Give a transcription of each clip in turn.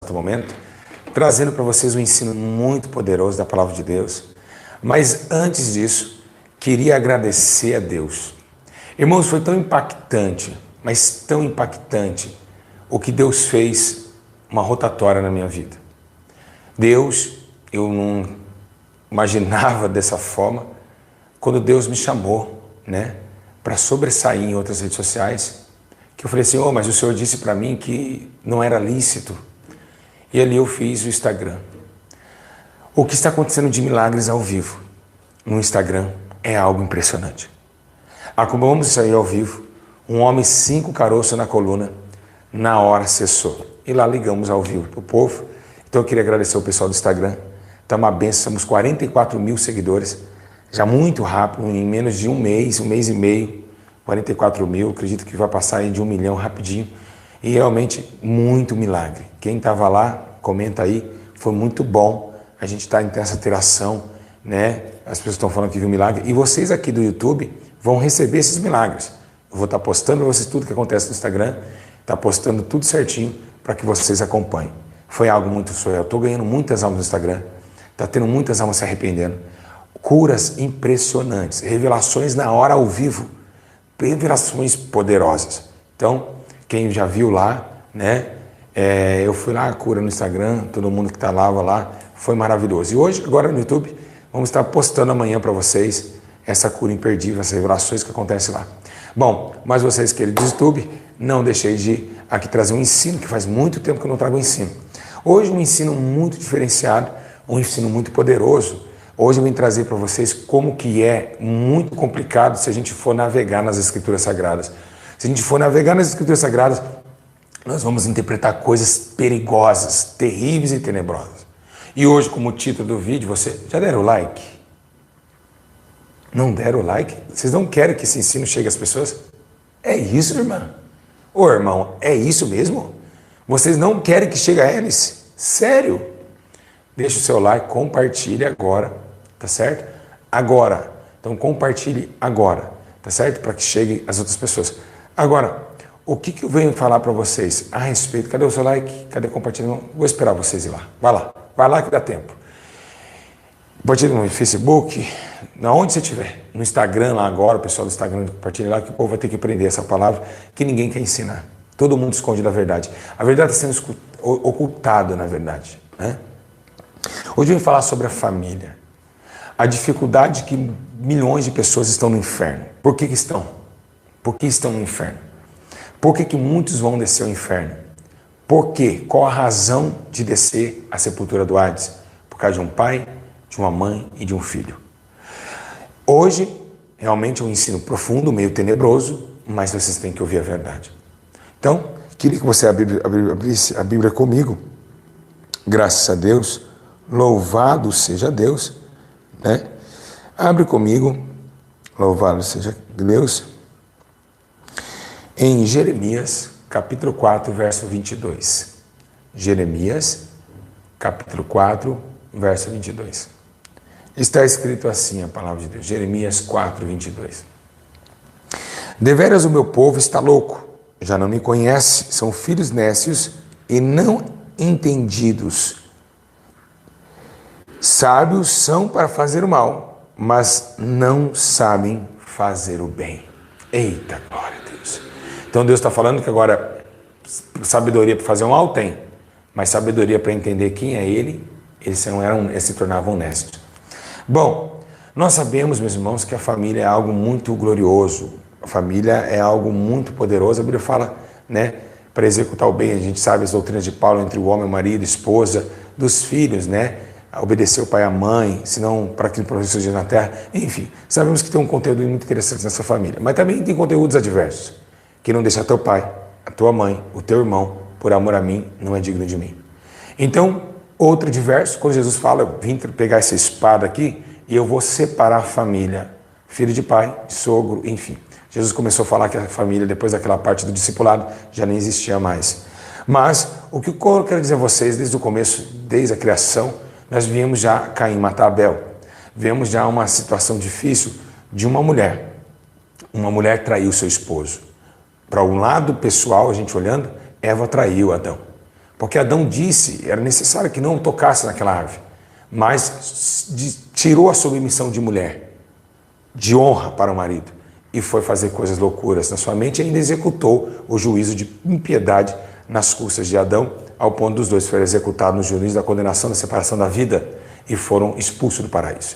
exato momento, trazendo para vocês um ensino muito poderoso da Palavra de Deus. Mas antes disso, queria agradecer a Deus. Irmãos, foi tão impactante, mas tão impactante, o que Deus fez, uma rotatória na minha vida. Deus, eu não imaginava dessa forma, quando Deus me chamou, né, para sobressair em outras redes sociais, que eu falei assim, mas o Senhor disse para mim que não era lícito. E ali eu fiz o Instagram. O que está acontecendo de milagres ao vivo no Instagram é algo impressionante. Acabamos de sair ao vivo, um homem 5 caroços na coluna, na hora cessou. E lá ligamos ao vivo para o povo. Então eu queria agradecer o pessoal do Instagram. Está uma benção, somos 44 mil seguidores, já muito rápido, em menos de um mês e meio, 44 mil, acredito que vai passar aí de 1 milhão rapidinho. E realmente muito milagre. Quem estava lá, comenta aí, foi muito bom. A gente está em essa interação, né? As pessoas estão falando que viu milagre. E vocês aqui do YouTube vão receber esses milagres. Eu vou estar postando para vocês tudo que acontece no Instagram, está postando tudo certinho para que vocês acompanhem. Foi algo muito surreal. Estou ganhando muitas almas no Instagram, está tendo muitas almas se arrependendo. Curas impressionantes, revelações na hora ao vivo, revelações poderosas. Então, quem já viu lá, né? Eu fui lá, cura no Instagram, todo mundo que estava lá, foi maravilhoso. E hoje, agora no YouTube, vamos estar postando amanhã para vocês essa cura imperdível, essas revelações que acontecem lá. Bom, mas vocês, queridos do YouTube, não deixei de aqui trazer um ensino, que faz muito tempo que eu não trago ensino. Hoje um ensino muito diferenciado, um ensino muito poderoso. Hoje eu vim trazer para vocês como que é muito complicado se a gente for navegar nas Escrituras Sagradas. Se a gente for navegar nas Escrituras Sagradas, nós vamos interpretar coisas perigosas, terríveis e tenebrosas. E hoje, como título do vídeo, você já deram o like? Não deram o like? Vocês não querem que esse ensino chegue às pessoas? É isso, irmã? Ô, irmão, é isso mesmo? Vocês não querem que chegue a eles? Sério? Deixa o seu like, compartilhe agora, tá certo? Agora. Então, compartilhe agora, tá certo? Para que chegue às outras pessoas. Agora, o que eu venho falar para vocês a respeito? Cadê o seu like? Cadê o compartilhamento? Vou esperar vocês ir lá. Vai lá que dá tempo. Compartilhe no Facebook, onde você estiver. No Instagram lá agora, o pessoal do Instagram compartilha lá, que o povo vai ter que aprender essa palavra que ninguém quer ensinar. Todo mundo esconde da verdade. A verdade está sendo ocultada, na verdade, né? Hoje eu vim falar sobre a família. A dificuldade que milhões de pessoas estão no inferno. Por que estão? Por que estão no inferno? Por que muitos vão descer ao inferno? Por quê? Qual a razão de descer à sepultura do Hades? Por causa de um pai, de uma mãe e de um filho. Hoje, realmente é um ensino profundo, meio tenebroso, mas vocês têm que ouvir a verdade. Então, queria que você abrisse a Bíblia comigo. Graças a Deus, louvado seja Deus, né? Abre comigo, louvado seja Deus, em Jeremias, capítulo 4, verso 22. Jeremias, capítulo 4, verso 22. Está escrito assim a palavra de Deus, Jeremias 4, 22. Deveras o meu povo está louco, já não me conhece, são filhos nécios e não entendidos. Sábios são para fazer o mal, mas não sabem fazer o bem. Eita, glória a Deus. Então Deus está falando que agora sabedoria para fazer o mal tem, mas sabedoria para entender quem é Ele, eles se tornavam honestos. Bom, nós sabemos, meus irmãos, que a família é algo muito glorioso, a família é algo muito poderoso. A Bíblia fala, né, para executar o bem, a gente sabe as doutrinas de Paulo entre o homem, o marido, a esposa, dos filhos, né, obedecer o pai e a mãe, senão para aquilo que surgir na terra. Enfim, sabemos que tem um conteúdo muito interessante nessa família, mas também tem conteúdos adversos, que não deixa teu pai, a tua mãe, o teu irmão, por amor a mim, não é digno de mim. Então, outro diverso, quando Jesus fala, eu vim pegar essa espada aqui e eu vou separar a família, filho de pai, sogro, enfim. Jesus começou a falar que a família, depois daquela parte do discipulado, já nem existia mais. Mas o que eu quero dizer a vocês, desde o começo, desde a criação, nós viemos já Caim matar Abel. Vemos já uma situação difícil de uma mulher. Uma mulher traiu seu esposo. Para um lado pessoal, a gente olhando, Eva traiu Adão. Porque Adão disse, era necessário que não tocasse naquela árvore, mas tirou a submissão de mulher, de honra para o marido, e foi fazer coisas loucuras na sua mente e ainda executou o juízo de impiedade nas custas de Adão, ao ponto dos dois serem executados no juízo da condenação, da separação da vida, e foram expulsos do paraíso.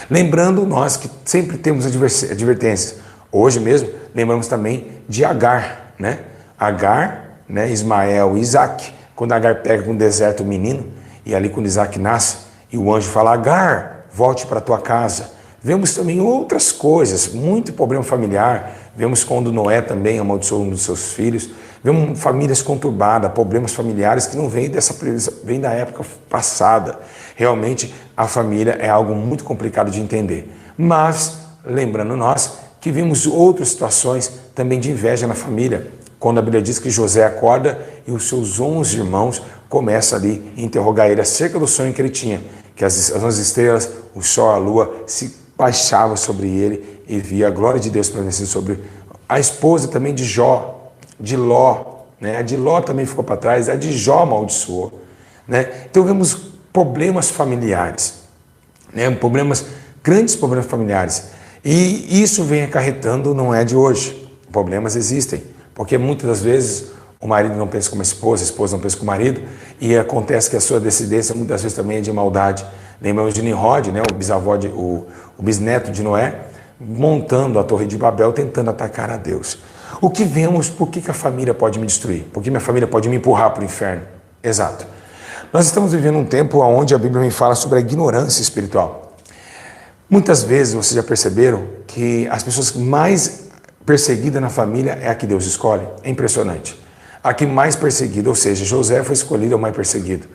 Lembrando nós que sempre temos advertências. Hoje mesmo, lembramos também de Agar, né? Agar, né? Ismael e Isaac. Quando Agar pega com o deserto o menino, e ali quando Isaac nasce, e o anjo fala, Agar, volte para a tua casa. Vemos também outras coisas, muito problema familiar. Vemos quando Noé também amaldiçoou um dos seus filhos. Vemos famílias conturbadas, problemas familiares que não vêm da época passada. Realmente a família é algo muito complicado de entender. Mas, lembrando nós, que vimos outras situações também de inveja na família. Quando a Bíblia diz que José acorda e os seus 11 irmãos começam ali a interrogar ele acerca do sonho que ele tinha. Que as 11 estrelas, o sol, a lua se baixavam sobre ele e via a glória de Deus prevalecendo sobre a esposa também de Jó, de Ló, né? A de Ló também ficou para trás, a de Jó amaldiçoou, né? Então vemos problemas familiares, né? Grandes problemas familiares, e isso vem acarretando, não é de hoje, problemas existem, porque muitas das vezes o marido não pensa como a esposa não pensa como o marido, e acontece que a sua descendência muitas vezes também é de maldade. Lembramos de Nimrod, né? O bisneto de Noé, montando a Torre de Babel, tentando atacar a Deus. O que vemos, por que a família pode me destruir? Por que minha família pode me empurrar para o inferno? Exato. Nós estamos vivendo um tempo onde a Bíblia me fala sobre a ignorância espiritual. Muitas vezes, vocês já perceberam que as pessoas mais perseguidas na família é a que Deus escolhe? É impressionante. A que mais perseguida, ou seja, José foi escolhido, é o mais perseguido.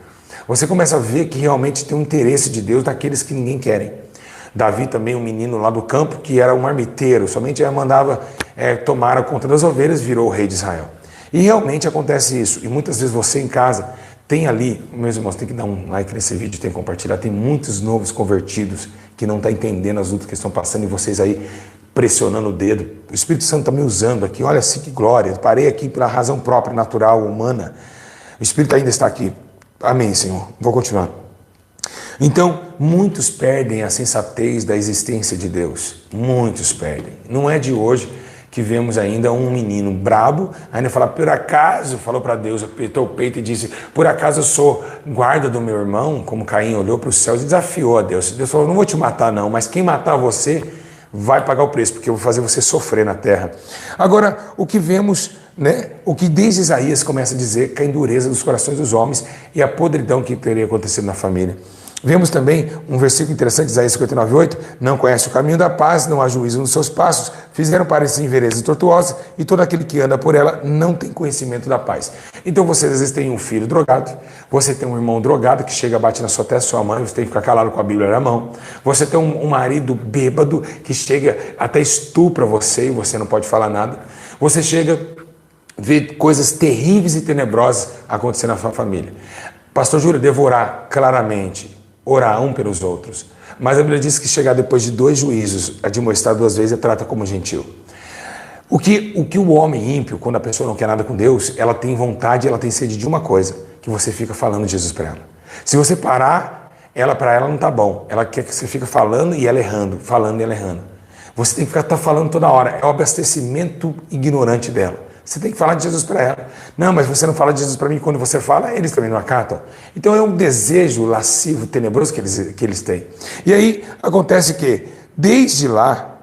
Você começa a ver que realmente tem um interesse de Deus naqueles que ninguém querem. Davi também, um menino lá do campo, que era um marmiteiro, somente mandava tomar a conta das ovelhas, virou o rei de Israel. E realmente acontece isso. E muitas vezes você em casa tem ali, meus irmãos, tem que dar um like nesse vídeo, tem que compartilhar, tem muitos novos convertidos que não estão entendendo as lutas que estão passando e vocês aí pressionando o dedo. O Espírito Santo está me usando aqui, olha assim que glória. Parei aqui pela razão própria, natural, humana. O Espírito ainda está aqui. Amém, Senhor. Vou continuar. Então, muitos perdem a sensatez da existência de Deus. Muitos perdem. Não é de hoje que vemos ainda um menino brabo, ainda fala, por acaso, falou para Deus, apertou o peito e disse, por acaso eu sou guarda do meu irmão? Como Caim olhou para os céus e desafiou a Deus. Deus falou, não vou te matar não, mas quem matar você vai pagar o preço, porque eu vou fazer você sofrer na terra. Agora, o que vemos, né, o que desde Isaías começa a dizer, que a endureza dos corações dos homens e a podridão que teria acontecido na família. Vemos também um versículo interessante, Isaías 59:8, não conhece o caminho da paz, não há juízo nos seus passos, fizeram parecer em veredas tortuosas, e todo aquele que anda por ela não tem conhecimento da paz. Então você às vezes tem um filho drogado, você tem um irmão drogado que chega, bate na sua testa, sua mãe, você tem que ficar calado com a Bíblia na mão, você tem um marido bêbado que chega até estupra você e você não pode falar nada, você chega a ver coisas terríveis e tenebrosas acontecendo na sua família. Pastor Júlio, devo orar claramente, orar um pelos outros. Mas a Bíblia diz que chegar depois de 2 juízos, admoestar 2 vezes, trata como gentil. O que o homem ímpio, quando a pessoa não quer nada com Deus, ela tem vontade, ela tem sede de uma coisa, que você fica falando de Jesus para ela. Se você parar, para ela não está bom. Ela quer que você fique falando e ela errando, falando e ela errando. Você tem que ficar falando toda hora. É o abastecimento ignorante dela. Você tem que falar de Jesus para ela. Não, mas você não fala de Jesus para mim. Quando você fala, eles também não acatam. Então é um desejo lascivo, tenebroso que eles têm. E aí acontece que, desde lá,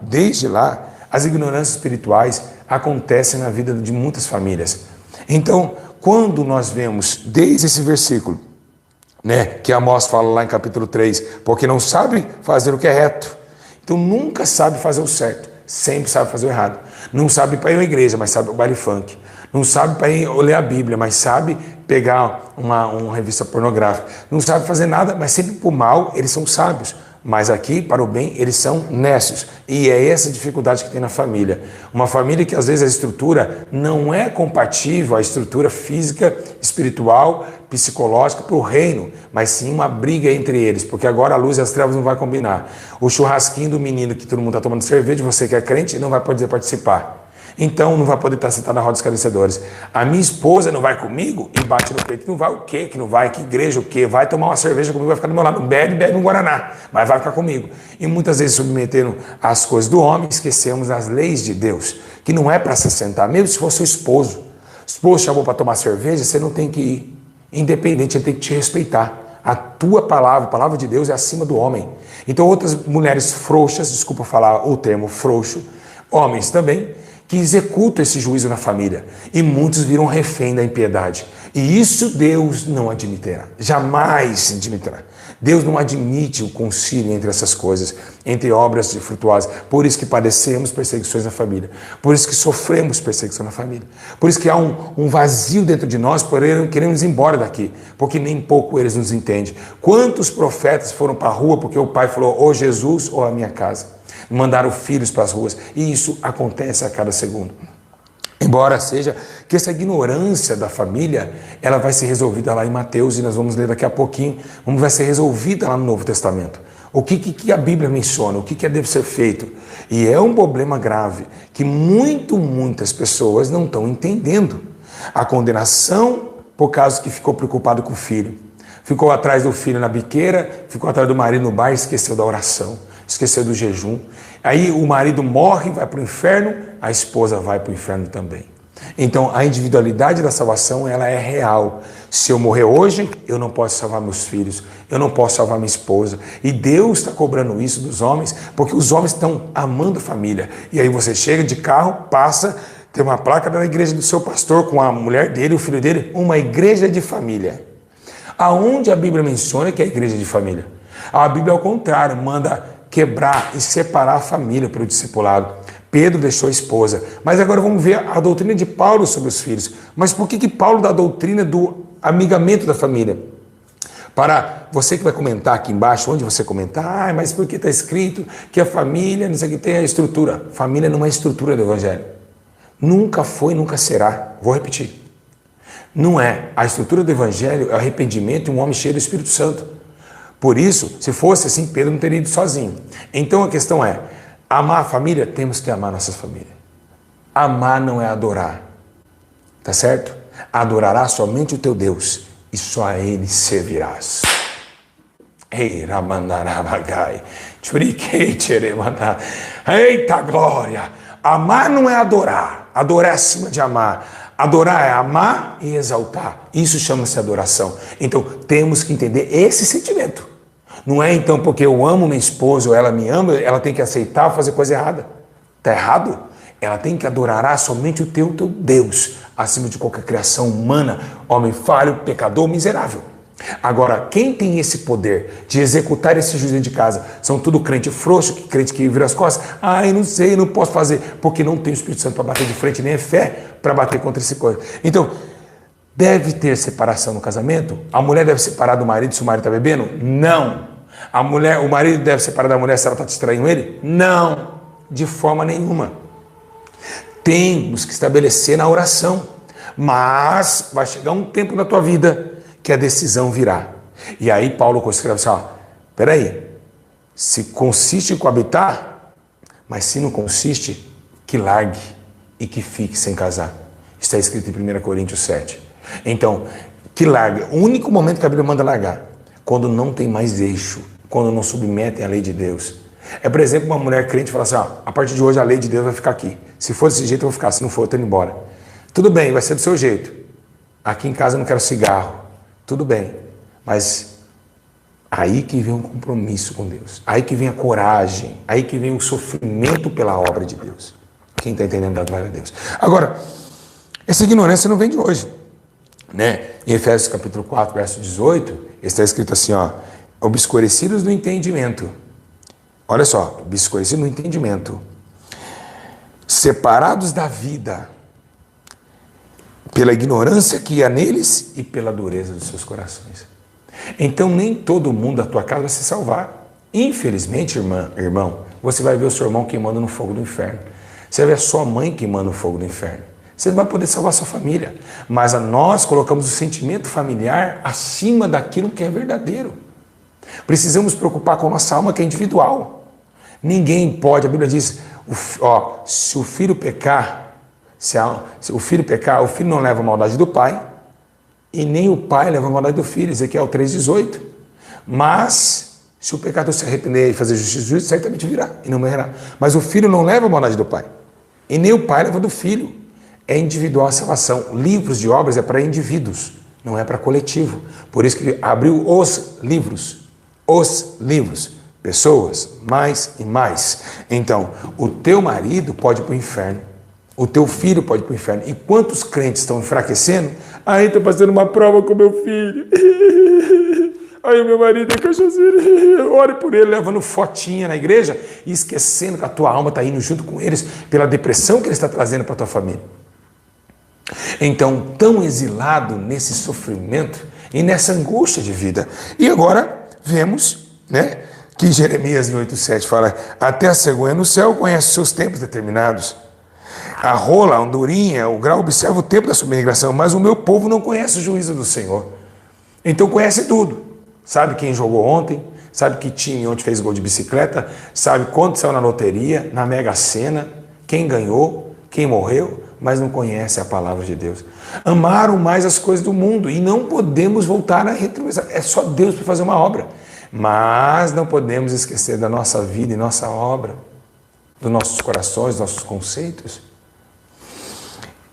as ignorâncias espirituais acontecem na vida de muitas famílias. Então, quando nós vemos, desde esse versículo, né, que Amós fala lá em capítulo 3, porque não sabe fazer o que é reto. Então nunca sabe fazer o certo. Sempre sabe fazer o errado. Não sabe para ir à igreja, mas sabe o baile funk. Não sabe para ir ler a Bíblia, mas sabe pegar uma revista pornográfica. Não sabe fazer nada, mas sempre para o mal eles são sábios. Mas aqui, para o bem, eles são nécios. E é essa dificuldade que tem na família. Uma família que às vezes a estrutura não é compatível à estrutura física, espiritual, psicológica para o reino, mas sim uma briga entre eles, porque agora a luz e as trevas não vai combinar. O churrasquinho do menino que todo mundo está tomando cerveja, você que é crente, não vai poder participar. Então não vai poder estar sentado na roda dos esclarecedores. A minha esposa não vai comigo e bate no peito. Não vai o quê? Que não vai? Que igreja o quê? Vai tomar uma cerveja comigo, vai ficar do meu lado. Bebe um Guaraná, mas vai ficar comigo. E muitas vezes submetendo as coisas do homem, esquecemos as leis de Deus, que não é para se sentar, mesmo se for seu esposo. O esposo chamou para tomar cerveja, você não tem que ir. Independente, ele tem que te respeitar. A tua palavra, a palavra de Deus é acima do homem. Então outras mulheres frouxas, desculpa falar o termo frouxo, homens também, que executam esse juízo na família. E muitos viram refém da impiedade. E isso Deus não admitirá. Jamais admitirá. Deus não admite o concílio entre essas coisas, entre obras frutuosas. Por isso que padecemos perseguições na família. Por isso que sofremos perseguição na família. Por isso que há um vazio dentro de nós, por queremos ir embora daqui. Porque nem pouco eles nos entendem. Quantos profetas foram para a rua porque o pai falou, ou Jesus ou a minha casa. Mandaram filhos para as ruas. E isso acontece a cada segundo. Embora seja que essa ignorância da família, ela vai ser resolvida lá em Mateus, e nós vamos ler daqui a pouquinho, vai ser resolvida lá no Novo Testamento. O que a Bíblia menciona, o que deve ser feito. E é um problema grave, que muitas pessoas não estão entendendo. A condenação por causa que ficou preocupado com o filho. Ficou atrás do filho na biqueira, ficou atrás do marido no bar e esqueceu da oração, esqueceu do jejum. Aí o marido morre, vai para o inferno, a esposa vai para o inferno também. Então a individualidade da salvação, ela é real. Se eu morrer hoje, eu não posso salvar meus filhos, eu não posso salvar minha esposa. E Deus está cobrando isso dos homens, porque os homens estão amando a família. E aí você chega de carro, passa, tem uma placa da igreja do seu pastor com a mulher dele, o filho dele, uma igreja de família. Aonde a Bíblia menciona que é a igreja de família? A Bíblia, ao contrário, manda quebrar e separar a família para o discipulado. Pedro deixou a esposa. Mas agora vamos ver a doutrina de Paulo sobre os filhos. Mas por que Paulo dá a doutrina do amigamento da família? Para você que vai comentar aqui embaixo, onde você comentar, mas porque está escrito que a família, não sei o que, tem a estrutura. Família não é a estrutura do Evangelho. Nunca foi, nunca será. Vou repetir. Não é. A estrutura do Evangelho é o arrependimento e um homem cheio do Espírito Santo. Por isso, se fosse assim, Pedro não teria ido sozinho. Então a questão é, amar a família, temos que amar nossa família. Amar não é adorar. Tá certo? Adorarás somente o teu Deus e só a Ele servirás. Eita glória! Amar não é adorar. Adorar é acima de amar. Adorar é amar e exaltar. Isso chama-se adoração. Então, temos que entender esse sentimento. Não é, então, porque eu amo minha esposa ou ela me ama, ela tem que aceitar ou fazer coisa errada. Está errado? Ela tem que adorar somente o teu Deus, acima de qualquer criação humana, homem falho, pecador, miserável. Agora, quem tem esse poder de executar esse juízo de casa? São tudo crente frouxo, crente que vira as costas. Eu não sei, não posso fazer, porque não tem o Espírito Santo para bater de frente, nem é fé para bater contra esse coisa. Então, deve ter separação no casamento? A mulher deve separar do marido se o marido está bebendo? Não. O marido deve separar da mulher se ela está distraindo ele? Não, de forma nenhuma. Temos que estabelecer na oração, mas vai chegar um tempo na tua vida que a decisão virá. E aí Paulo escreve assim, peraí, se consiste em coabitar, mas se não consiste, que largue e que fique sem casar. Está escrito em 1 Coríntios 7. Então, que largue. O único momento que a Bíblia manda largar, quando não tem mais eixo, quando não submetem à lei de Deus. É, por exemplo, uma mulher crente fala assim, a partir de hoje a lei de Deus vai ficar aqui. Se for desse jeito eu vou ficar, se não for eu tô indo embora. Tudo bem, vai ser do seu jeito. Aqui em casa eu não quero cigarro. Tudo bem, mas aí que vem um compromisso com Deus, aí que vem a coragem, aí que vem o sofrimento pela obra de Deus. Quem está entendendo da glória a Deus? Agora, essa ignorância não vem de hoje, né? Em Efésios capítulo 4, verso 18, está escrito assim, obscurecidos no entendimento. Olha só, obscurecidos no entendimento, separados da vida, pela ignorância que há neles e pela dureza dos seus corações. Então nem todo mundo da tua casa vai se salvar. Infelizmente, irmão, você vai ver o seu irmão queimando no fogo do inferno. Você vai ver a sua mãe queimando no fogo do inferno. Você não vai poder salvar a sua família. Mas nós colocamos o sentimento familiar acima daquilo que é verdadeiro. Precisamos preocupar com a nossa alma que é individual. Ninguém pode, a Bíblia diz, se o filho pecar, Se o filho pecar, o filho não leva a maldade do pai, e nem o pai leva a maldade do filho, Ezequiel 3,18. Mas, se o pecador se arrepender e fazer justiça e juízo, certamente virá e não morrerá. Mas o filho não leva a maldade do pai, e nem o pai leva do filho. É individual a salvação. Livros de obras é para indivíduos, não é para coletivo. Por isso que ele abriu os livros. Os livros. Pessoas, mais e mais. Então, o teu marido pode ir para o inferno. O teu filho pode ir para o inferno. E quantos crentes estão enfraquecendo? Aí estou fazendo uma prova com meu filho. Aí o meu marido é cachaceiro. Ore por ele, levando fotinha na igreja e esquecendo que a tua alma está indo junto com eles pela depressão que ele está trazendo para a tua família. Então, tão exilado nesse sofrimento e nessa angústia de vida. E agora vemos, né, que Jeremias 8,7 fala: até a cegonha no céu conhece os seus tempos determinados. A rola, a andorinha, o grau observa o tempo da sua migração, mas o meu povo não conhece o juízo do Senhor. Então conhece tudo. Sabe quem jogou ontem, sabe que time ontem fez gol de bicicleta, sabe quanto saiu na loteria, na Mega Sena, quem ganhou, quem morreu, mas não conhece a palavra de Deus. Amaram mais as coisas do mundo e não podemos voltar a retrovisar. É só Deus para fazer uma obra. Mas não podemos esquecer da nossa vida e nossa obra, dos nossos corações, dos nossos conceitos.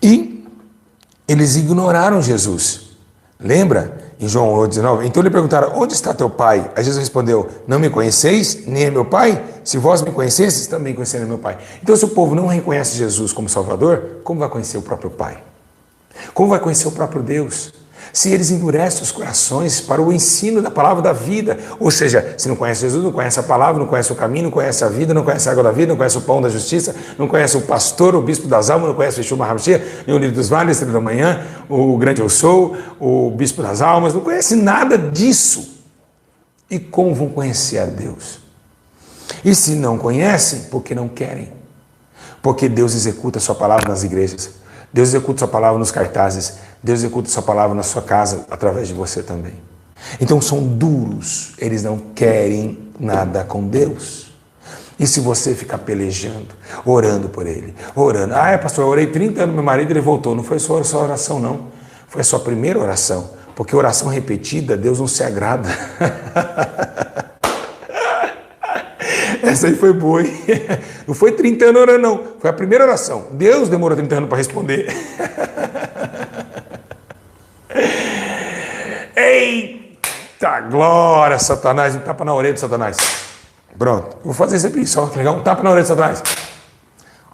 E eles ignoraram Jesus. Lembra? Em João 8,19. Então lhe perguntaram: onde está teu pai? Aí Jesus respondeu: não me conheceis, nem é meu pai? Se vós me conhecesseis, também conheceram meu pai. Então, se o povo não reconhece Jesus como Salvador, como vai conhecer o próprio Pai? Como vai conhecer o próprio Deus? Se eles endurecem os corações para o ensino da palavra da vida. Ou seja, se não conhece Jesus, não conhece a palavra, não conhece o caminho, não conhece a vida, não conhece a água da vida, não conhece o pão da justiça, não conhece o pastor, o bispo das almas, não conhece o Yeshua Mahashia, nem o livro dos vales, a estrela da manhã, o grande eu sou, o bispo das almas, não conhece nada disso. E como vão conhecer a Deus? E se não conhecem, porque não querem. Porque Deus executa a sua palavra nas igrejas. Deus executa sua palavra nos cartazes. Deus executa sua palavra na sua casa, através de você também. Então são duros. Eles não querem nada com Deus. E se você ficar pelejando, orando por ele, orando. Ah, pastor, eu orei 30 anos, meu marido, ele voltou. Não foi só a sua oração, não. Foi a sua primeira oração. Porque oração repetida, Deus não se agrada. Essa aí foi boa, hein? Não foi 30 anos orando, não. Foi a primeira oração. Deus demorou 30 anos para responder. Eita glória, Satanás. Um tapa na orelha de Satanás. Pronto. Vou fazer isso aqui, só legal. Um tapa na orelha de Satanás.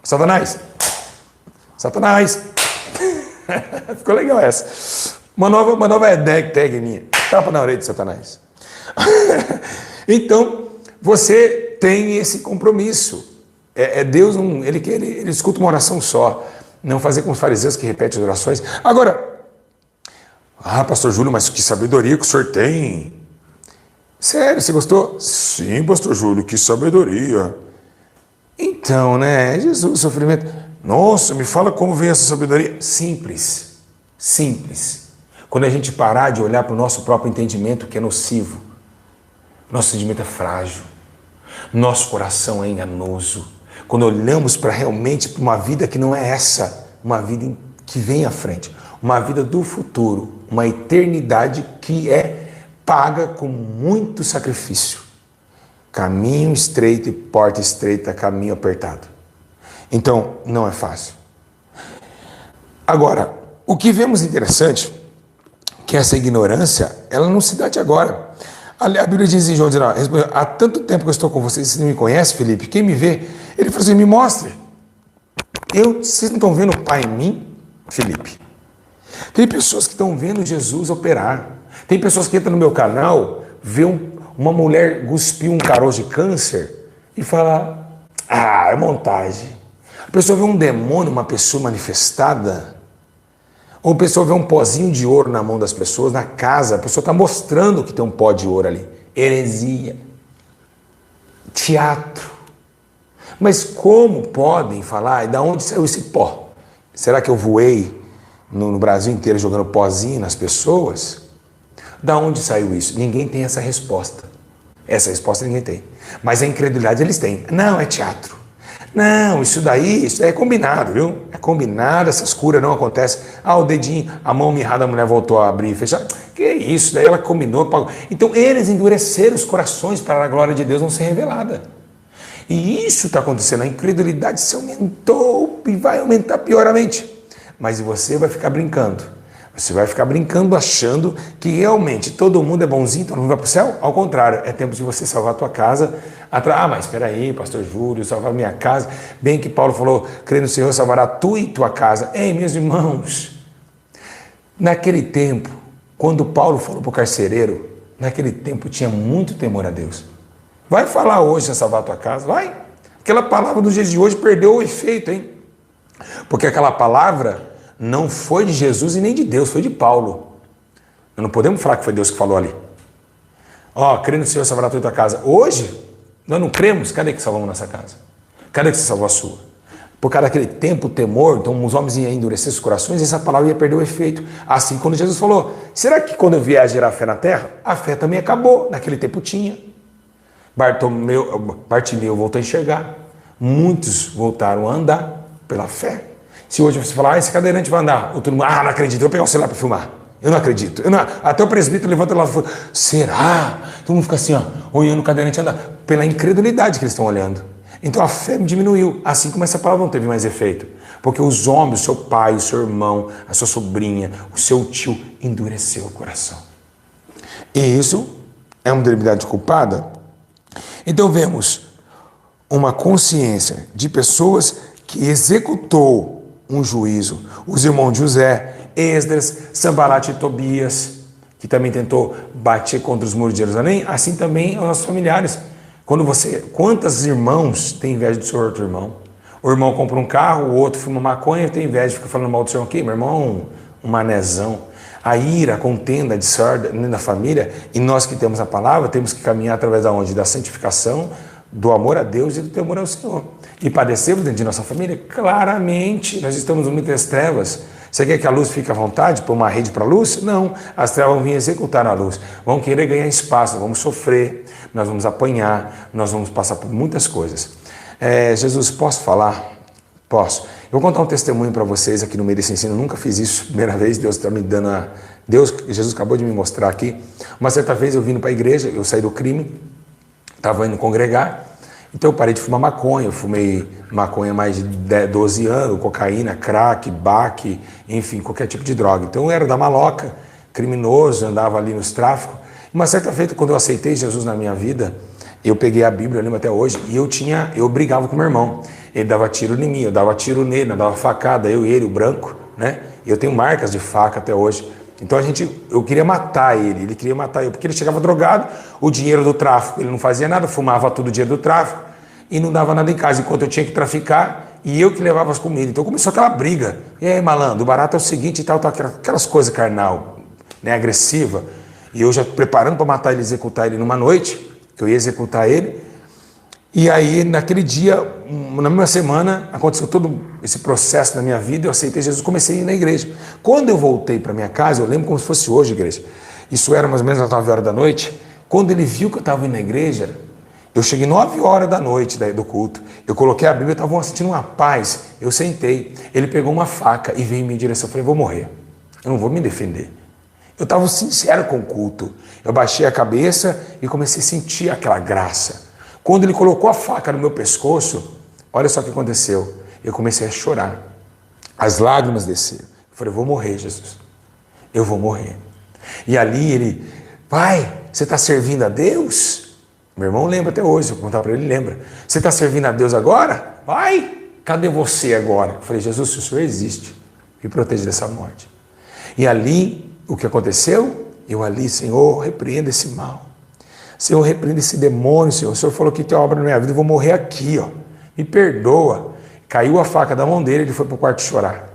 Satanás. Satanás. Ficou legal essa. Uma nova tag minha. Tapa na orelha de Satanás. Então, você tem esse compromisso. Deus, ele escuta uma oração só. Não fazer como os fariseus que repetem as orações. Agora, pastor Júlio, mas que sabedoria que o senhor tem. Sério, você gostou? Sim, pastor Júlio, que sabedoria. Então, né, Jesus, sofrimento. Nossa, me fala como vem essa sabedoria. Simples, simples. Quando a gente parar de olhar para o nosso próprio entendimento, que é nocivo, nosso entendimento é frágil, nosso coração é enganoso. Quando olhamos para realmente para uma vida que não é essa, uma vida que vem à frente, uma vida do futuro, uma eternidade que é paga com muito sacrifício. Caminho estreito e porta estreita, caminho apertado. Então, não é fácil. Agora, o que vemos interessante, que essa ignorância, ela não se dá de agora. A Bíblia diz em João 19, há tanto tempo que eu estou com vocês, vocês não me conhecem, Felipe, quem me vê? Ele falou assim, me mostre. Vocês não estão vendo o Pai em mim, Felipe? Tem pessoas que estão vendo Jesus operar. Tem pessoas que entram no meu canal, vê uma mulher cuspir um caroço de câncer e fala, é montagem. A pessoa vê um demônio, uma pessoa manifestada. Ou a pessoa vê um pozinho de ouro na mão das pessoas, na casa, a pessoa está mostrando que tem um pó de ouro ali. Heresia. Teatro. Mas como podem falar, e de onde saiu esse pó? Será que eu voei no Brasil inteiro jogando pozinho nas pessoas? Da onde saiu isso? Ninguém tem essa resposta. Essa resposta ninguém tem. Mas a incredulidade eles têm. Não, é teatro. Não, isso daí é combinado, viu? É combinado, essas curas não acontecem. Ah, o dedinho, a mão mirrada, a mulher voltou a abrir e fechar. Que isso? Daí ela combinou. Pagou. Então eles endureceram os corações para a glória de Deus não ser revelada. E isso está acontecendo. A incredulidade se aumentou e vai aumentar pioramente. Mas você vai ficar brincando. Você vai ficar brincando achando que realmente todo mundo é bonzinho, todo mundo vai para o céu? Ao contrário, é tempo de você salvar a tua casa. Ah, mas espera aí, pastor Júlio, salvar a minha casa. Bem que Paulo falou, crê no Senhor, salvará tu e tua casa. Ei, meus irmãos, naquele tempo, quando Paulo falou para o carcereiro, naquele tempo tinha muito temor a Deus. Vai falar hoje em salvar a tua casa, vai. Aquela palavra dos dias de hoje perdeu o efeito, hein? Porque aquela palavra não foi de Jesus e nem de Deus, foi de Paulo. Nós não podemos falar que foi Deus que falou ali. Ó, crê no Senhor, salvará a tua casa. Hoje, nós não cremos, cadê que salvamos nossa casa? Cadê que você salvou a sua? Por causa daquele tempo, o temor, então os homens iam endurecer os corações e essa palavra ia perder o efeito. Assim, quando Jesus falou, será que quando eu vier a gerar fé na terra, a fé também acabou? Naquele tempo tinha. Bartimeu voltou a enxergar. Muitos voltaram a andar pela fé. Se hoje você falar, esse cadeirante vai andar, todo mundo, não acredito, eu vou pegar o celular para filmar. Eu não acredito. Até o presbítero levanta lá e fala, será? Todo mundo fica assim, ó, olhando o cadeirante andar, pela incredulidade que eles estão olhando. Então a fé diminuiu, assim como essa palavra não teve mais efeito. Porque os homens, o seu pai, o seu irmão, a sua sobrinha, o seu tio, endureceu o coração. E isso é uma debilidade culpada? Então vemos uma consciência de pessoas que executou um juízo. Os irmãos José, Esdras, Sanbalat e Tobias, que também tentou bater contra os muros de Jerusalém, assim também os nossos familiares. Quantos irmãos têm inveja do seu outro irmão? O irmão compra um carro, o outro fuma maconha, tem inveja, fica falando mal do seu irmão aqui, meu irmão, um manezão. A ira, a contenda, a desordem na família, e nós que temos a palavra, temos que caminhar através da onde? Da santificação, do amor a Deus e do temor ao Senhor. E padecemos dentro de nossa família? Claramente, nós estamos no meio das trevas. Você quer que a luz fique à vontade, pôr uma rede para a luz? Não, as trevas vão vir executar a luz, vão querer ganhar espaço, vamos sofrer, nós vamos apanhar, nós vamos passar por muitas coisas. Jesus, posso falar? Posso. Eu vou contar um testemunho para vocês aqui no meio desse ensino, eu nunca fiz isso, primeira vez, Deus está me dando Jesus acabou de me mostrar aqui. Uma certa vez eu vindo para a igreja, eu saí do crime, estava indo congregar, então eu parei de fumar maconha, eu fumei maconha há mais de 12 anos, cocaína, crack, baque, enfim, qualquer tipo de droga. Então eu era da maloca, criminoso, andava ali nos tráficos. Uma certa feita, quando eu aceitei Jesus na minha vida, eu peguei a Bíblia, eu lembro até hoje, e eu brigava com meu irmão. Ele dava tiro em mim, eu dava tiro nele, eu dava facada, eu e ele, o branco, né? Eu tenho marcas de faca até hoje. Então eu queria matar ele queria matar eu, porque ele chegava drogado, o dinheiro do tráfico, ele não fazia nada, fumava todo o dinheiro do tráfico e não dava nada em casa, enquanto eu tinha que traficar e eu que levava as comidas. Então começou aquela briga. E aí, malandro, o barato é o seguinte e tal, aquelas coisas carnal, né, agressiva. E eu já preparando para matar ele, executar ele numa noite, que eu ia executar ele. E aí, naquele dia, na mesma semana, aconteceu todo esse processo na minha vida, eu aceitei Jesus, comecei a ir na igreja. Quando eu voltei para minha casa, eu lembro como se fosse hoje, igreja, isso era mais ou menos às 9 horas da noite, quando ele viu que eu estava indo na igreja, eu cheguei 9 horas da noite do culto, eu coloquei a Bíblia, eu estava sentindo uma paz, eu sentei, ele pegou uma faca e veio em minha direção, eu falei, vou morrer, eu não vou me defender. Eu estava sincero com o culto, eu baixei a cabeça e comecei a sentir aquela graça. Quando ele colocou a faca no meu pescoço, olha só o que aconteceu. Eu comecei a chorar. As lágrimas desceram. Eu falei, eu vou morrer, Jesus. Eu vou morrer. E ali ele, pai, você está servindo a Deus? Meu irmão lembra até hoje, se eu contar para ele, ele lembra. Você está servindo a Deus agora? Pai, cadê você agora? Eu falei, Jesus, se o Senhor existe, me protege dessa morte. E ali, o que aconteceu? Eu ali, Senhor, repreenda esse mal. Senhor, repreenda esse demônio, Senhor. O Senhor falou que tem obra na minha vida, eu vou morrer aqui, ó. Me perdoa. Caiu a faca da mão dele, ele foi para o quarto chorar.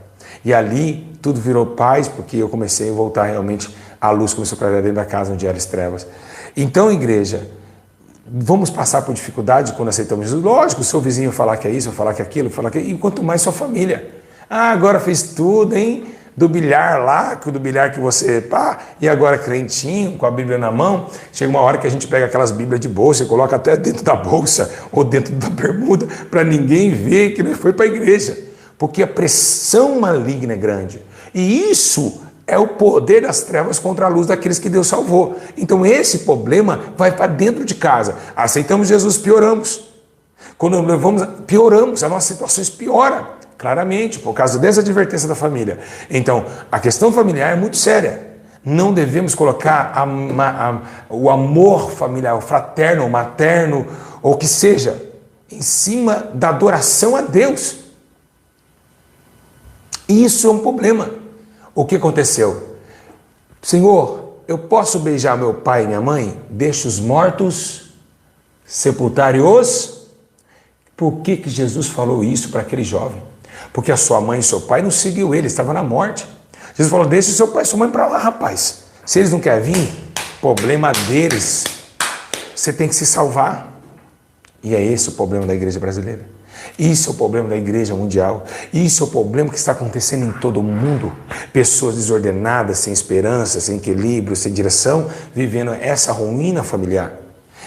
E ali tudo virou paz, porque eu comecei a voltar realmente, a luz começou a clarear dentro da casa onde eram as trevas. Então, igreja, vamos passar por dificuldade quando aceitamos Jesus? Lógico, o seu vizinho falar que é isso, falar que é aquilo, falar que é... E quanto mais sua família. Ah, agora fez tudo, hein? do bilhar lá, do bilhar que você, pá, e agora crentinho, com a Bíblia na mão. Chega uma hora que a gente pega aquelas Bíblias de bolsa e coloca até dentro da bolsa ou dentro da bermuda para ninguém ver que ele foi para a igreja, porque a pressão maligna é grande. E isso é o poder das trevas contra a luz daqueles que Deus salvou. Então esse problema vai para dentro de casa. Aceitamos Jesus, pioramos. Quando levamos, pioramos, as nossas situações pioram, claramente, por causa dessa advertência da família. Então, a questão familiar é muito séria. Não devemos colocar o amor familiar, o fraterno, o materno, ou o que seja, em cima da adoração a Deus. Isso é um problema. O que aconteceu? Senhor, eu posso beijar meu pai e minha mãe? Deixa os mortos sepultarem os... Por que Jesus falou isso para aquele jovem? Porque a sua mãe e seu pai não seguiu ele, estava na morte. Jesus falou, deixa o seu pai e sua mãe para lá, rapaz. Se eles não querem vir, problema deles. Você tem que se salvar. E é esse o problema da igreja brasileira. Isso é o problema da igreja mundial. Isso é o problema que está acontecendo em todo o mundo. Pessoas desordenadas, sem esperança, sem equilíbrio, sem direção, vivendo essa ruína familiar.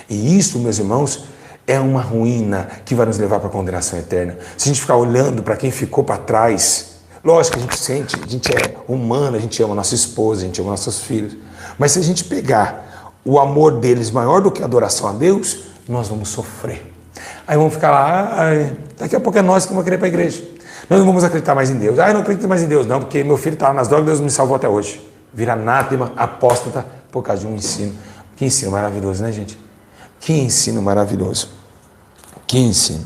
E isso, meus irmãos, é uma ruína que vai nos levar para a condenação eterna. Se a gente ficar olhando para quem ficou para trás, lógico que a gente sente, a gente é humano, a gente ama nossa esposa, a gente ama nossos filhos. Mas se a gente pegar o amor deles maior do que a adoração a Deus, nós vamos sofrer. Aí vamos ficar lá, daqui a pouco é nós que vamos querer ir para a igreja. Nós não vamos acreditar mais em Deus. Eu não acredito mais em Deus não, porque meu filho estava nas drogas, Deus me salvou até hoje. Vira anátema, apóstata, por causa de um ensino. Que ensino maravilhoso, né, gente? Que ensino maravilhoso. Que ensino,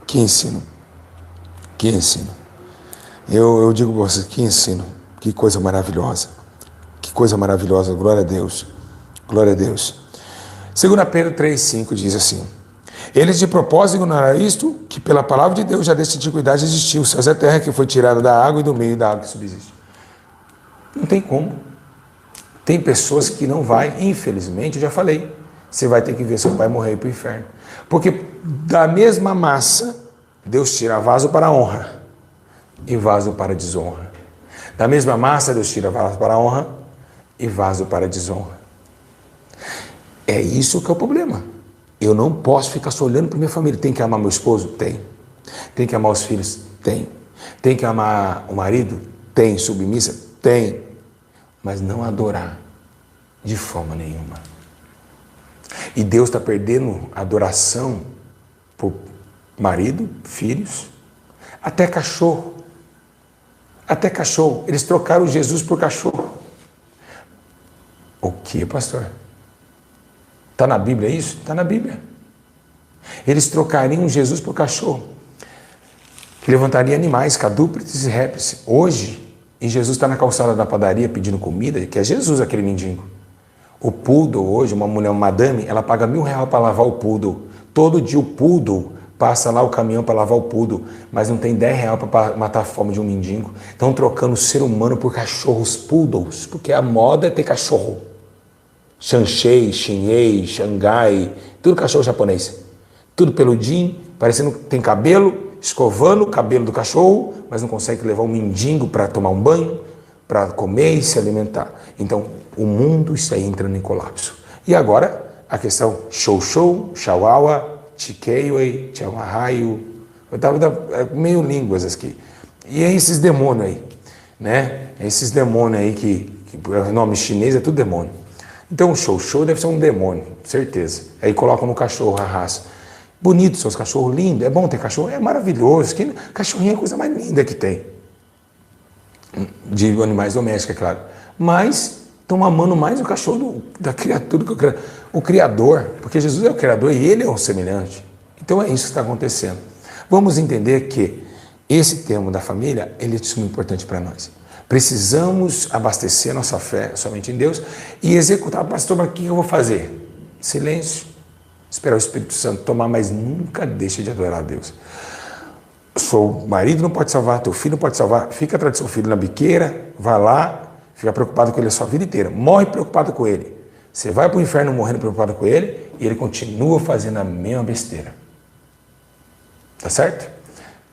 que ensino, que ensino. Eu digo para vocês, que ensino, que coisa maravilhosa, glória a Deus, glória a Deus. 2 Pedro 3,5 diz assim, eles de propósito ignoraram isto, que pela palavra de Deus já desde a antiguidade existiu, os céus e a terra que foi tirada da água e do meio da água que subsiste. Não tem como. Tem pessoas que não vai, infelizmente, eu já falei, você vai ter que ver seu pai morrer e ir para o inferno. Porque da mesma massa, Deus tira vaso para a honra e vaso para a desonra. Da mesma massa, Deus tira vaso para a honra e vaso para a desonra. É isso que é o problema. Eu não posso ficar só olhando para minha família. Tem que amar meu esposo? Tem. Tem que amar os filhos? Tem. Tem que amar o marido? Tem. Submissa? Tem. Mas não adorar de forma nenhuma. E Deus está perdendo a adoração por marido, filhos, até cachorro. Até cachorro. Eles trocaram Jesus por cachorro. O que, pastor? Está na Bíblia isso? Está na Bíblia. Eles trocariam Jesus por cachorro. Que levantaria animais, quadrúpedes e répteis. Hoje, e Jesus está na calçada da padaria pedindo comida, que é Jesus aquele mendigo. O poodle hoje, uma mulher, uma madame, ela paga R$1.000 para lavar o poodle. Todo dia o poodle passa lá o caminhão para lavar o poodle, mas não tem R$10 para matar a fome de um mendigo. Estão trocando o ser humano por cachorros poodles, porque a moda é ter cachorro. Shanxi, Xinhei, Xangai, tudo cachorro japonês. Tudo peludinho, parecendo que tem cabelo, escovando o cabelo do cachorro, mas não consegue levar um mendigo para tomar um banho, para comer e se alimentar. Então, o mundo está entrando em colapso. E agora, a questão show, chihuahua, chiqueioi, chihuahaio, eu estava meio línguas aqui. E é esses demônios aí, né? Esses demônios aí que o nome chinês é tudo demônio. Então, o show deve ser um demônio, certeza. Aí colocam no cachorro a raça. Bonitos são os cachorros, lindos, é bom ter cachorro, é maravilhoso. Cachorrinho é a coisa mais linda que tem. De animais domésticos, é claro. Mas estão amando mais o cachorro da criatura que o Criador, porque Jesus é o Criador e Ele é o semelhante. Então é isso que está acontecendo. Vamos entender que esse termo da família, ele é de suma importância para nós. Precisamos abastecer nossa fé somente em Deus e executar. Pastor, mas o que eu vou fazer? Silêncio. Esperar o Espírito Santo tomar, mas nunca deixe de adorar a Deus. Seu marido não pode salvar, teu filho não pode salvar, fica atrás do seu filho na biqueira, vai lá, fica preocupado com ele a sua vida inteira, morre preocupado com ele. Você vai para o inferno morrendo preocupado com ele e ele continua fazendo a mesma besteira. Tá certo?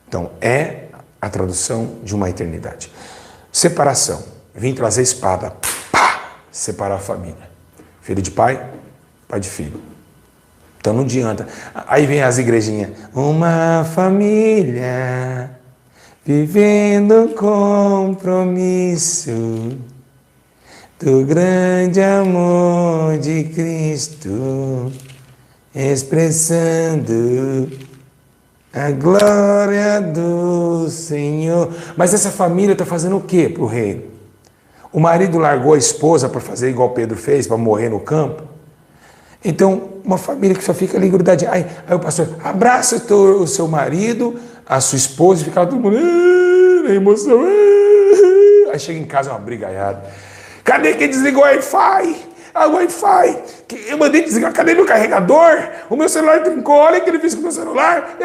Então, é a tradução de uma eternidade. Separação. Vim trazer espada. Pá! Separar a família. Filho de pai, pai de filho. Então não adianta. Aí vem as igrejinhas. Uma família vivendo compromisso do grande amor de Cristo, expressando a glória do Senhor. Mas essa família está fazendo o quê para o reino? O marido largou a esposa para fazer igual Pedro fez, para morrer no campo. Então, uma família que só fica ali grudadinha. Aí o pastor abraça o seu marido, a sua esposa, e fica todo mundo na emoção. Aí chega em casa uma brigaiada. Cadê quem desligou o Wi-Fi? A Wi-Fi. Eu mandei desligar. Cadê meu carregador? O meu celular trincou. Olha o que ele fez com o meu celular.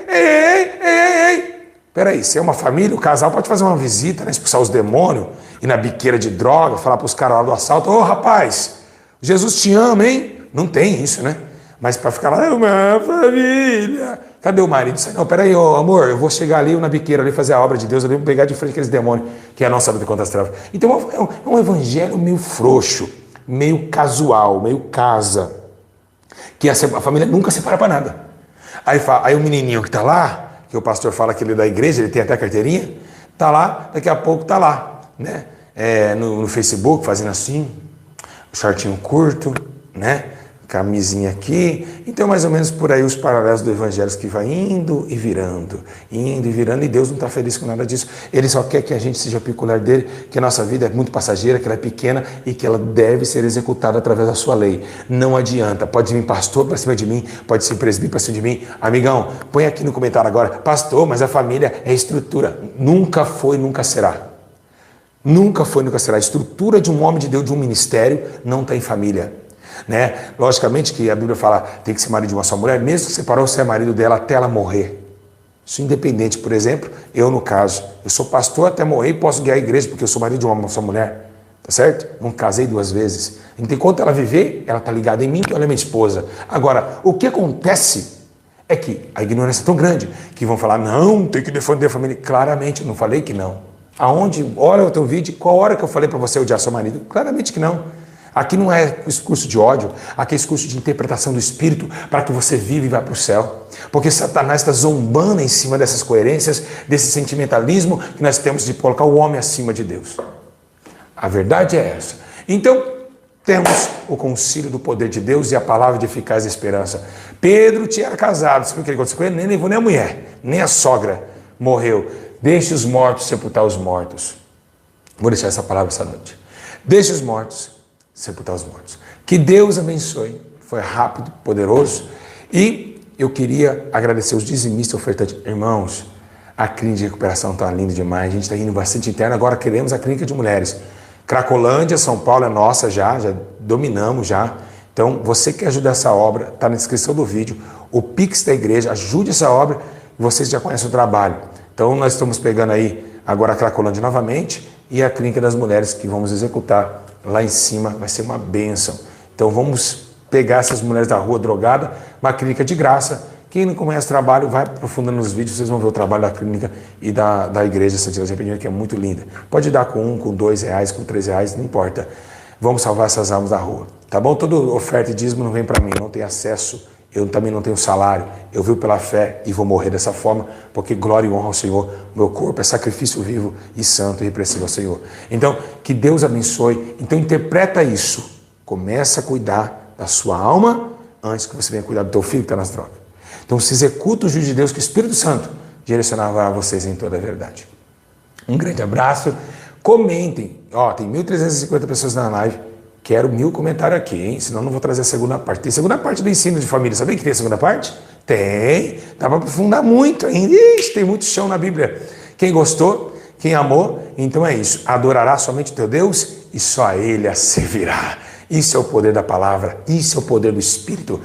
Ei. Peraí, se é uma família, o casal pode fazer uma visita, né, expulsar os demônios, ir na biqueira de droga, falar para os caras lá do assalto: ô rapaz, Jesus te ama, hein? Não tem isso, né? Mas para ficar lá, é uma família. Cadê o marido? Não, peraí, ô amor, eu vou chegar ali na biqueira ali fazer a obra de Deus, eu vou pegar de frente aqueles demônios, que é a nossa luta contra as trevas. Então é um evangelho meio frouxo, meio casual, meio casa, que a família nunca separa para nada. Aí o menininho que está lá, que o pastor fala que ele é da igreja, ele tem até carteirinha, está lá, daqui a pouco está lá, né? No Facebook, fazendo assim, shortinho curto, né? Camisinha aqui. Então, mais ou menos por aí os paralelos do evangelho que vai indo e virando, e Deus não está feliz com nada disso. Ele só quer que a gente seja peculiar dele, que a nossa vida é muito passageira, que ela é pequena e que ela deve ser executada através da sua lei. Não adianta. Pode vir pastor para cima de mim, pode ser presbítero para cima de mim. Amigão, põe aqui no comentário agora: pastor, mas a família é estrutura. Nunca foi, nunca será. Nunca foi, nunca será. A estrutura de um homem de Deus, de um ministério, não está em família. Né? Logicamente que a Bíblia fala tem que ser marido de uma só mulher, mesmo que separou, você é marido dela até ela morrer. Isso independente. Por exemplo, eu no caso, eu sou pastor até morrer e posso guiar a igreja porque eu sou marido de uma só mulher, tá certo? Não casei 2 vezes. Então, enquanto ela viver, ela está ligada em mim, que ela é minha esposa. Agora, o que acontece é que a ignorância é tão grande que vão falar: não, tem que defender a família. Claramente, eu não falei que não. Aonde? Olha o teu vídeo, qual hora que eu falei para você odiar seu marido? Claramente que não. Aqui não é discurso de ódio, aqui é discurso de interpretação do Espírito para que você viva e vá para o céu. Porque Satanás está zombando em cima dessas coerências, desse sentimentalismo que nós temos de colocar o homem acima de Deus. A verdade é essa. Então, temos o concílio do poder de Deus e a palavra de eficaz esperança. Pedro tinha casado, sabe o que aconteceu com ele? Nem levou nem a mulher, nem a sogra morreu. Deixe os mortos sepultar os mortos. Vou deixar essa palavra essa noite. Deixe os mortos sepultar os mortos. Que Deus abençoe. Foi rápido, poderoso. E eu queria agradecer os dizimistas e ofertantes. Irmãos, a clínica de recuperação está linda demais. A gente está indo bastante interno. Agora queremos a clínica de mulheres. Cracolândia, São Paulo é nossa já dominamos já. Então, você que quer ajudar essa obra, está na descrição do vídeo. O Pix da igreja, ajude essa obra e vocês já conhecem o trabalho. Então, nós estamos pegando aí agora a Cracolândia novamente e a clínica das mulheres que vamos executar lá em cima. Vai ser uma bênção. Então vamos pegar essas mulheres da rua drogada, uma clínica de graça. Quem não conhece o trabalho, vai aprofundando nos vídeos, vocês vão ver o trabalho da clínica e da igreja Santiago de Arrependimento, que é muito linda. Pode dar com 1, com 2 reais, com 3 reais, não importa. Vamos salvar essas almas da rua, tá bom? Toda oferta e dízimo não vem para mim, não tem acesso, eu também não tenho salário. Eu vivo pela fé e vou morrer dessa forma, porque glória e honra ao Senhor. Meu corpo é sacrifício vivo e santo e repressivo ao Senhor. Então, que Deus abençoe. Então, interpreta isso. Começa a cuidar da sua alma antes que você venha cuidar do teu filho que está nas drogas. Então, se executa o juízo de Deus, que o Espírito Santo direcionava a vocês em toda a verdade. Um grande abraço. Comentem. Tem 1.350 pessoas na live. Quero 1000 comentários aqui, hein? Senão não vou trazer a segunda parte. Tem segunda parte do ensino de família. Sabia que tem a segunda parte? Tem. Dá para aprofundar muito ainda. Ixi, tem muito chão na Bíblia. Quem gostou, quem amou, então é isso. Adorará somente o teu Deus e só a Ele a servirá. Isso é o poder da palavra. Isso é o poder do Espírito.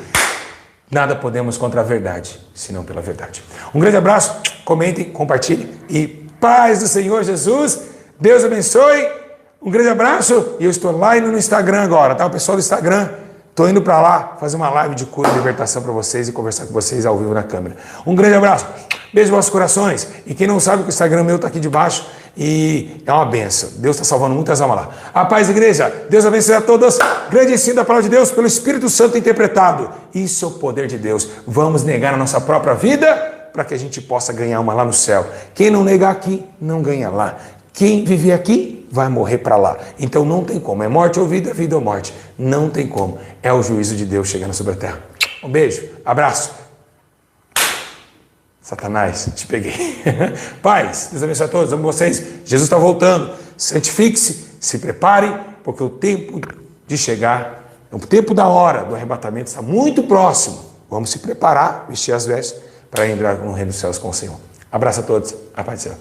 Nada podemos contra a verdade, senão pela verdade. Um grande abraço. Comentem, compartilhem. E paz do Senhor Jesus. Deus abençoe. Um grande abraço, e eu estou lá indo no Instagram agora, tá? O pessoal do Instagram, estou indo para lá fazer uma live de cura e libertação para vocês e conversar com vocês ao vivo na câmera. Um grande abraço, beijo nos vossos corações, e quem não sabe que o Instagram meu está aqui debaixo, e é uma benção. Deus está salvando muitas almas lá. A paz, igreja. Deus abençoe a todos. Grande ensino da palavra de Deus pelo Espírito Santo interpretado. Isso é o poder de Deus. Vamos negar a nossa própria vida para que a gente possa ganhar uma lá no céu. Quem não negar aqui, não ganha lá. Quem viver aqui, vai morrer para lá. Então não tem como. É morte ou vida, vida ou morte. Não tem como. É o juízo de Deus chegando sobre a terra. Um beijo, abraço. Satanás, te peguei. Paz, Deus abençoe a todos, amo vocês. Jesus está voltando. Santifique-se, se prepare, porque o tempo de chegar, o tempo da hora do arrebatamento está muito próximo. Vamos se preparar, vestir as vestes, para entrar no reino dos céus com o Senhor. Abraço a todos, a paz do Senhor.